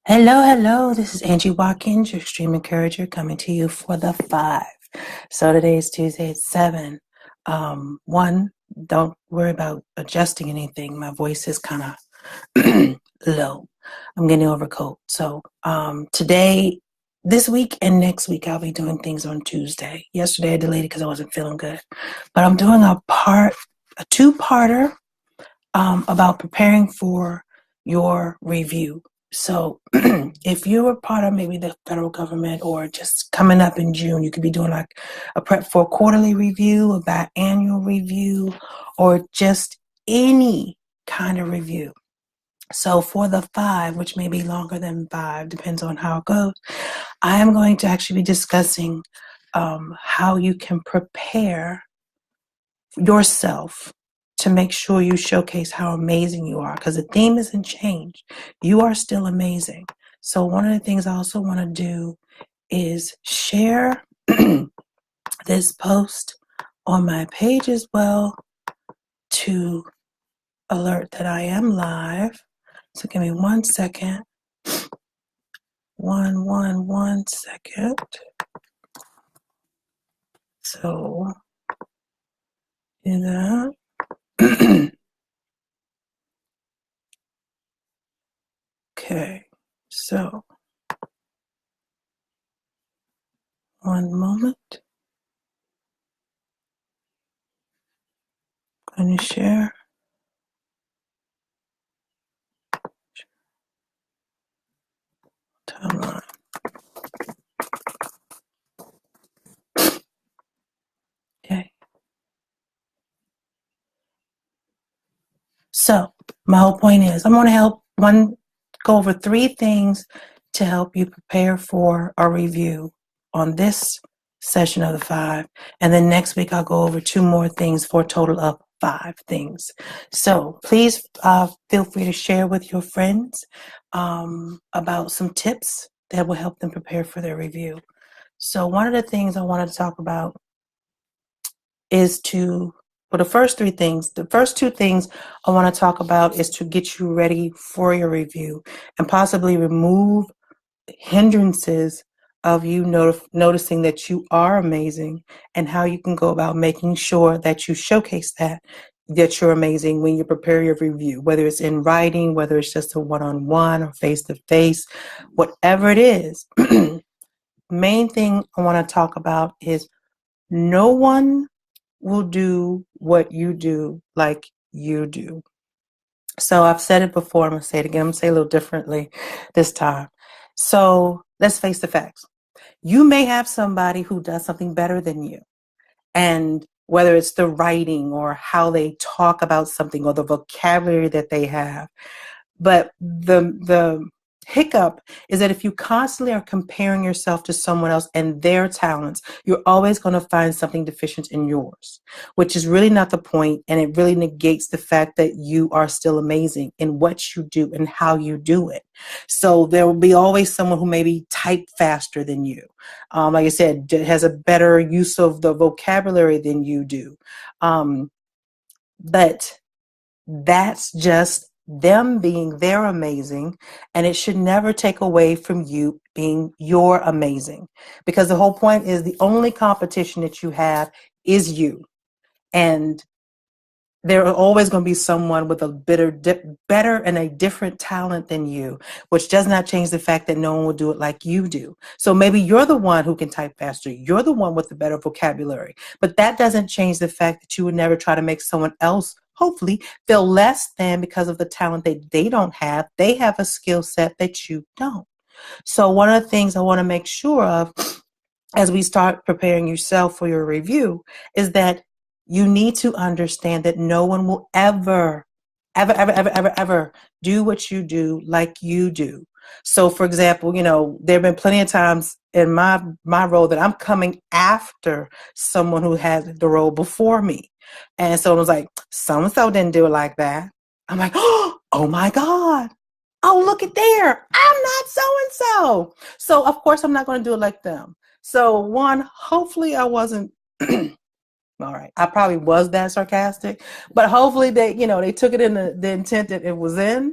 Hello, hello. This is Anggie Watkins, your stream encourager, coming to you for the 5. So today is Tuesday at 7. One, don't worry about adjusting anything. My voice is kind of low. I'm getting over a cold. So today, this week and next week, I'll be doing things on Tuesday. Yesterday I delayed it because I wasn't feeling good. But I'm doing a two-parter about preparing for your review. So if you're a part of maybe the federal government or just coming up in June, you could be doing like a prep for a quarterly review, a biannual review, or just any kind of review. So for the 5, which may be longer than 5, depends on how it goes, I am going to actually be discussing how you can prepare yourself to make sure you showcase how amazing you are, because the theme isn't changed. You are still amazing. So one of the things I also want to do is share this post on my page as well to alert that I am live. So give me 1 second. One second. So do that. Okay, so one moment. Going to share. Timeline. Okay. So my whole point is I'm going to go over 3 things to help you prepare for a review on this session of the 5. And then next week I'll go over 2 more things for a total of 5 things. So please feel free to share with your friends about some tips that will help them prepare for their review. So one of the things I wanted to talk about is the first 2 things I want to talk about is to get you ready for your review and possibly remove hindrances of you noticing that you are amazing, and how you can go about making sure that you showcase that you're amazing when you prepare your review, whether it's in writing, whether it's just a one-on-one or face-to-face, whatever it is. Main thing I want to talk about is no one will do what you do like you do. So I've said it before, I'm going to say it again. I'm going to say it a little differently this time. So let's face the facts. You may have somebody who does something better than you. And whether it's the writing or how they talk about something or the vocabulary that they have. But the hiccup is that if you constantly are comparing yourself to someone else and their talents, you're always going to find something deficient in yours, which is really not the point, and it really negates the fact that you are still amazing in what you do and how you do it. So there will be always someone who maybe type faster than you. Like I said, has a better use of the vocabulary than you do. But that's just them being they're amazing, and it should never take away from you being you're amazing, because the whole point is the only competition that you have is you, and there are always going to be someone with a better and a different talent than you, which does not change the fact that no one will do it like you do. So maybe you're the one who can type faster. You're the one with the better vocabulary, but that doesn't change the fact that you would never try to make someone else hopefully feel less than because of the talent that they don't have. They have a skill set that you don't. So one of the things I want to make sure of as we start preparing yourself for your review is that you need to understand that no one will ever do what you do like you do. So for example, there have been plenty of times in my role that I'm coming after someone who had the role before me. And so it was like, so-and-so didn't do it like that. I'm like, oh my God. Oh, look at there. I'm not so-and-so. So of course I'm not going to do it like them. So one, hopefully I wasn't, all right, I probably was that sarcastic, but hopefully they took it in the intent that it was in.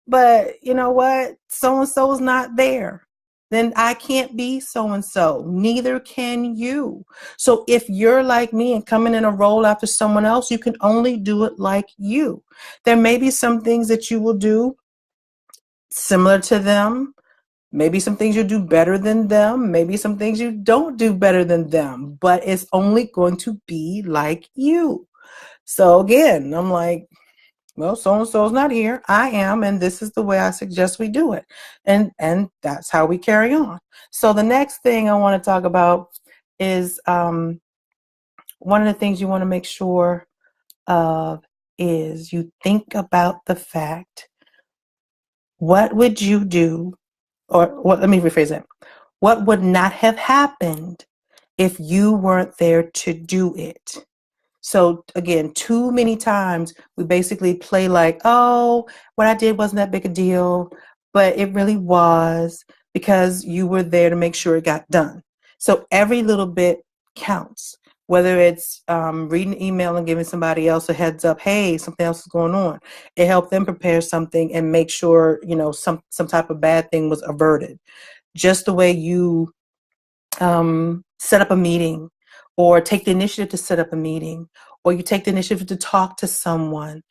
but you know what? So-and-so is not there. Then I can't be so-and-so. Neither can you. So if you're like me and coming in a role after someone else, you can only do it like you. There may be some things that you will do similar to them. Maybe some things you do better than them. Maybe some things you don't do better than them. But it's only going to be like you. So again, I'm like, well, so-and-so's not here. I am, and this is the way I suggest we do it. And that's how we carry on. So the next thing I want to talk about is one of the things you want to make sure of is you think about the fact, what would you do, or what, let me rephrase that. What would not have happened if you weren't there to do it? So again, too many times we basically play like, oh, what I did wasn't that big a deal, but it really was because you were there to make sure it got done. So every little bit counts, whether it's reading an email and giving somebody else a heads up, hey, something else is going on. It helped them prepare something and make sure, you know, some type of bad thing was averted. Just the way you set up a meeting, or take the initiative to set up a meeting, or you take the initiative to talk to someone.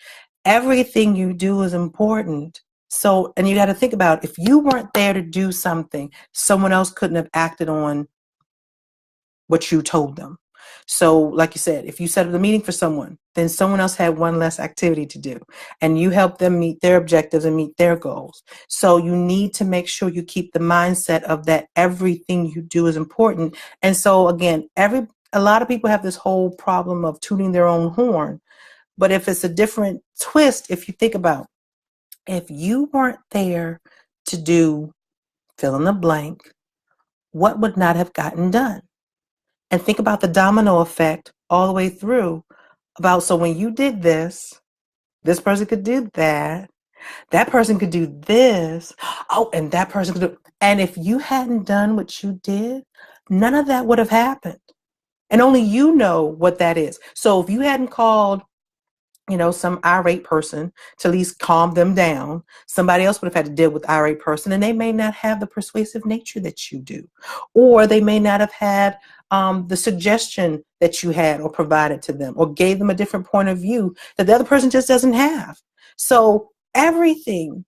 Everything you do is important. So, and you got to think about, if you weren't there to do something, someone else couldn't have acted on what you told them. So like you said, if you set up a meeting for someone, then someone else had one less activity to do, and you help them meet their objectives and meet their goals. So you need to make sure you keep the mindset of that everything you do is important. And so again, a lot of people have this whole problem of tooting their own horn. But if it's a different twist, if you think about, if you weren't there to do fill in the blank, what would not have gotten done? And think about the domino effect all the way through about, so when you did this, this person could do that, that person could do this, oh, and that person could do, and if you hadn't done what you did, none of that would have happened. And only you know what that is. So if you hadn't called, you know, some irate person to at least calm them down, somebody else would have had to deal with irate person, and they may not have the persuasive nature that you do, or they may not have had the suggestion that you had or provided to them, or gave them a different point of view that the other person just doesn't have. So everything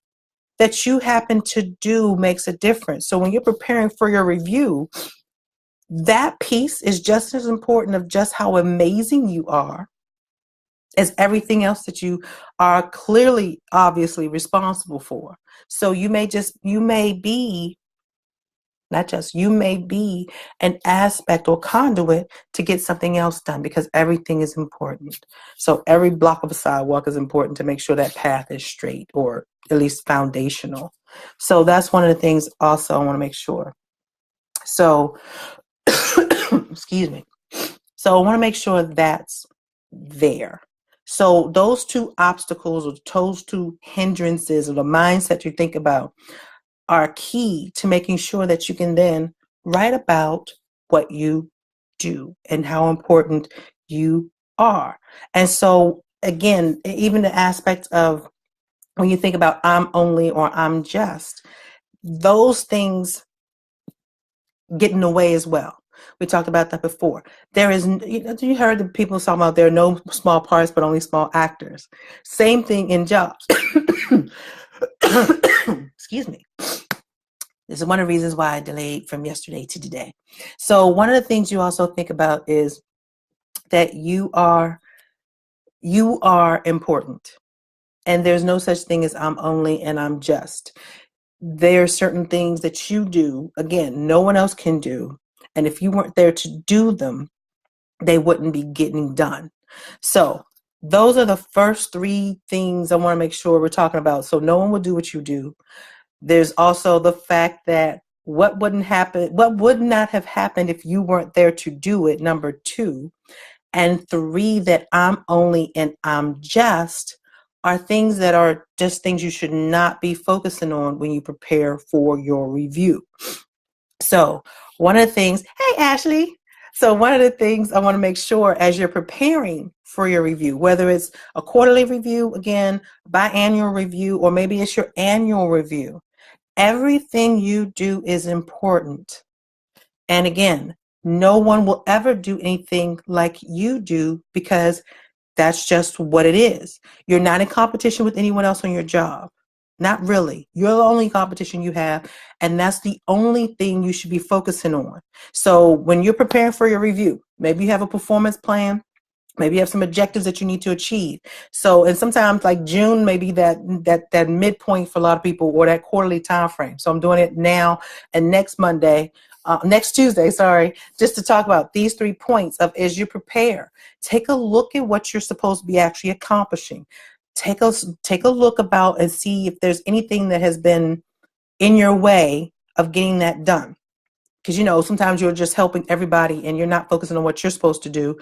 that you happen to do makes a difference. So when you're preparing for your review, that piece is just as important of just how amazing you are as everything else that you are clearly, obviously responsible for. So you may be an aspect or conduit to get something else done, because everything is important. So every block of a sidewalk is important to make sure that path is straight, or at least foundational. So that's one of the things also I want to make sure. So, excuse me. So I want to make sure that's there. So those two obstacles, or those two hindrances, or the mindset you think about, are key to making sure that you can then write about what you do and how important you are. And so again, even the aspect of when you think about I'm only or I'm just, those things get in the way as well. We talked about that before. There is, you heard the people talking about there are no small parts, but only small actors. Same thing in jobs. Excuse me. This is one of the reasons why I delayed from yesterday to today. So one of the things you also think about is that you are important. And there's no such thing as I'm only and I'm just. There are certain things that you do, again, no one else can do. And if you weren't there to do them, they wouldn't be getting done. So those are the first three things I want to make sure we're talking about. So no one will do what you do. There's also the fact that what would not have happened if you weren't there to do it, number two. And three, that I'm only and I'm just are things that are just things you should not be focusing on when you prepare for your review. So one of the things, hey, Ashley. So one of the things I want to make sure as you're preparing for your review, whether it's a quarterly review, again, biannual review, or maybe it's your annual review, everything you do is important. And again, no one will ever do anything like you do because that's just what it is. You're not in competition with anyone else on your job. Not really. You're the only competition you have, and that's the only thing you should be focusing on. So when you're preparing for your review, maybe you have a performance plan, maybe you have some objectives that you need to achieve. So, and sometimes like June may be that midpoint for a lot of people, or that quarterly time frame. So I'm doing it now and next Tuesday, sorry, just to talk about these 3 points of as you prepare. Take a look at what you're supposed to be actually accomplishing. Take a look about and see if there's anything that has been in your way of getting that done. Because, sometimes you're just helping everybody and you're not focusing on what you're supposed to do.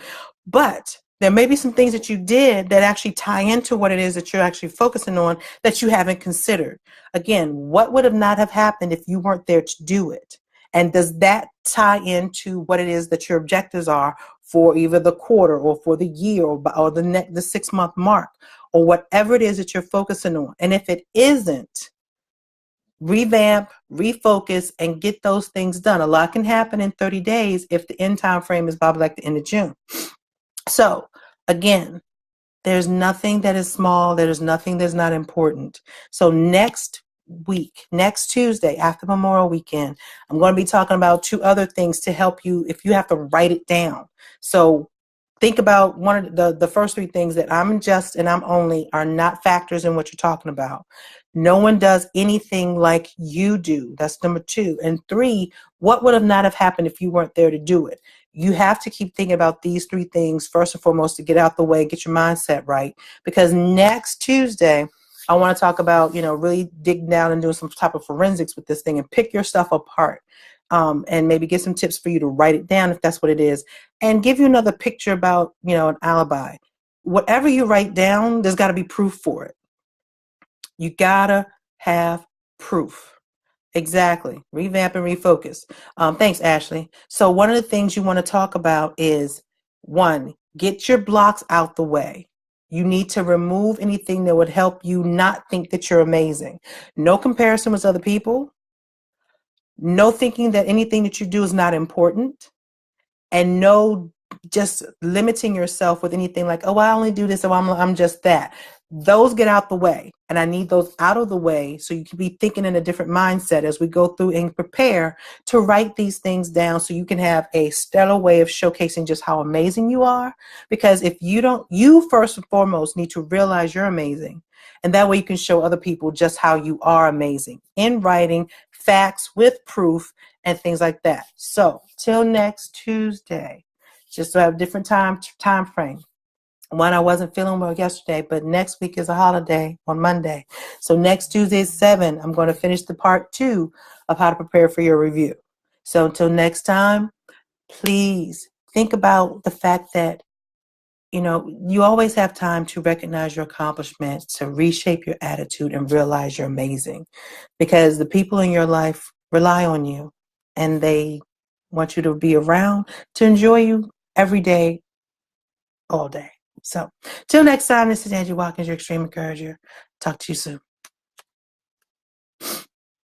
But there may be some things that you did that actually tie into what it is that you're actually focusing on that you haven't considered. Again, what would have not have happened if you weren't there to do it? And does that tie into what it is that your objectives are for either the quarter or for the year or the 6-month mark or whatever it is that you're focusing on? And if it isn't, revamp, refocus, and get those things done. A lot can happen in 30 days if the end time frame is probably like the end of June. So again, there's nothing that is small. There's nothing that's not important. So next week, next Tuesday after Memorial Weekend, I'm going to be talking about 2 other things to help you if you have to write it down. So think about one of the first 3 things that I'm just and I'm only are not factors in what you're talking about. No one does anything like you do. That's number 2. And 3, what would have not have happened if you weren't there to do it? You have to keep thinking about these 3 things first and foremost to get out the way, get your mindset right. Because next Tuesday, I want to talk about, really digging down and doing some type of forensics with this thing and pick your stuff apart. And maybe get some tips for you to write it down if that's what it is, and give you another picture about, an alibi. Whatever you write down, there's got to be proof for it. You gotta have proof. Exactly. Revamp and refocus. Thanks, Ashley. So one of the things you want to talk about is, 1, get your blocks out the way. You need to remove anything that would help you not think that you're amazing. No comparison with other people. No thinking that anything that you do is not important. And no just limiting yourself with anything like, oh, I only do this, or I'm just that. Those get out the way. And I need those out of the way so you can be thinking in a different mindset as we go through and prepare to write these things down so you can have a stellar way of showcasing just how amazing you are. Because if you don't, you first and foremost need to realize you're amazing. And that way you can show other people just how you are amazing in writing, facts with proof, and things like that. So till next Tuesday, just to have a different time frame. One, I wasn't feeling well yesterday, but next week is a holiday on Monday. So next Tuesday at 7, I'm going to finish the part 2 of how to prepare for your review. So until next time, please think about the fact that, you always have time to recognize your accomplishments, to reshape your attitude and realize you're amazing, because the people in your life rely on you and they want you to be around to enjoy you every day, all day. So till next time, this is Anggie Watkins, your extreme encourager. Talk to you soon.